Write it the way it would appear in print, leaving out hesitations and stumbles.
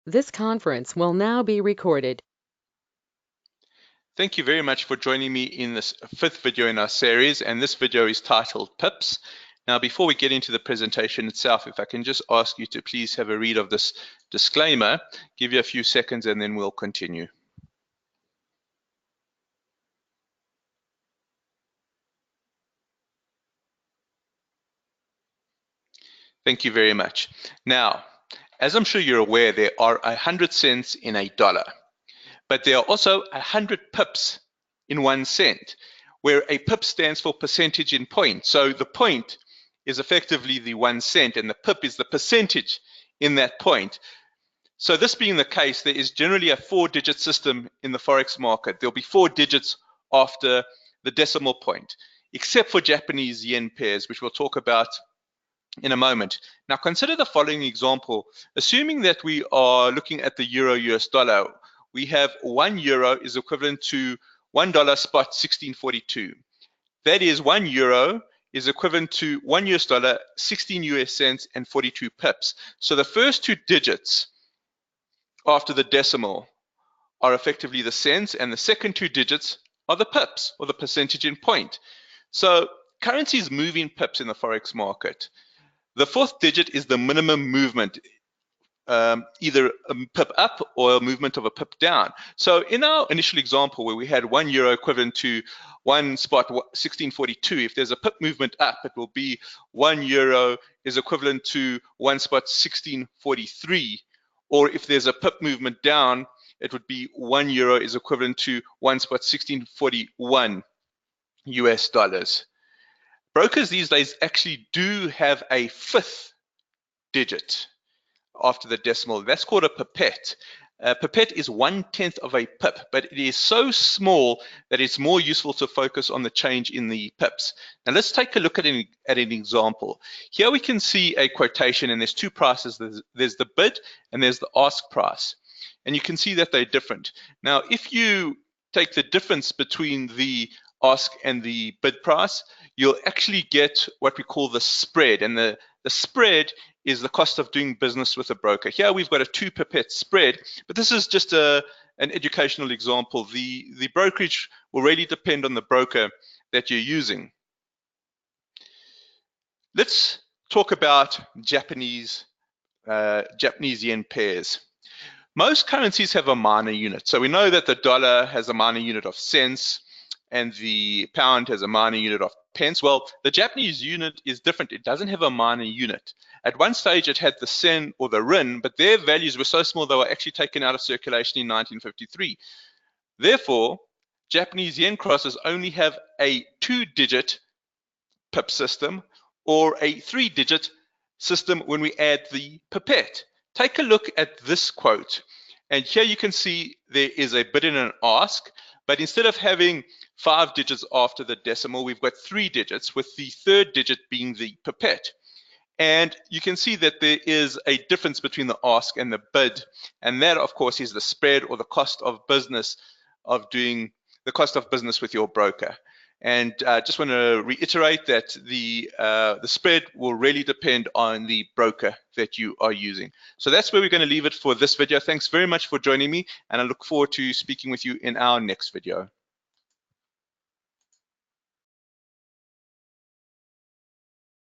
This conference will now be recorded. Thank you very much for joining me in this fifth video in our series, and this video is titled Pips. Now, before we get into the presentation itself, if I can just ask you to please have a read of this disclaimer, give you a few seconds, and then we'll continue. Thank you very much. Now, as I'm sure you're aware, there are 100 cents in a dollar, but there are also 100 pips in 1 cent, where a pip stands for percentage in point. So the point is effectively the 1 cent, and the pip is the percentage in that point. So this being the case, there is generally a 4-digit system in the Forex market. There'll be 4 digits after the decimal point, except for Japanese yen pairs, which we'll talk about in a moment. Now consider the following example. Assuming that we are looking at the euro US dollar, we have 1 euro is equivalent to $1 spot 1642. That is 1 euro is equivalent to 1 US dollar, 16 US cents and 42 pips. So the first 2 digits after the decimal are effectively the cents, and the second 2 digits are the pips, or the percentage in point. So currencies move in pips in the Forex market. The 4th digit is the minimum movement, either a pip up or a movement of a pip down. So in our initial example where we had 1 euro equivalent to 1 spot 1642, if there's a pip movement up, it will be 1 euro is equivalent to 1 spot 1643. Or if there's a pip movement down, it would be 1 euro is equivalent to 1 spot 1641 US dollars. Brokers these days actually do have a 5th digit after the decimal. That's called a pipette. A pipette is 1/10 of a pip, but it is so small that it's more useful to focus on the change in the pips. Now let's take a look at an example. Here we can see a quotation, and there's 2 prices. There's the bid and there's the ask price. And you can see that they're different. Now if you take the difference between the ask and the bid price, you'll actually get what we call the spread, and the spread is the cost of doing business with a broker. Here we've got a 2 pipette spread, but this is just an educational example. The brokerage will really depend on the broker that you're using. Let's talk about Japanese yen pairs. Most currencies have a minor unit. So we know that the dollar has a minor unit of cents, and the pound has a minor unit of pence. Well, the Japanese unit is different. It doesn't have a minor unit. At one stage, it had the sen or the rin, but their values were so small they were actually taken out of circulation in 1953. Therefore, Japanese yen crosses only have a 2-digit pip system or a 3-digit system when we add the pipette. Take a look at this quote, and here you can see there is a bid and an ask, but instead of having 5 digits after the decimal, we've got 3 digits, with the 3rd digit being the pipette. And you can see that there is a difference between the ask and the bid, and that of course is the spread, or the cost of business with your broker. And I just want to reiterate that the spread will really depend on the broker that you are using. So that's where we're going to leave it for this video. Thanks very much for joining me, and I look forward to speaking with you in our next video.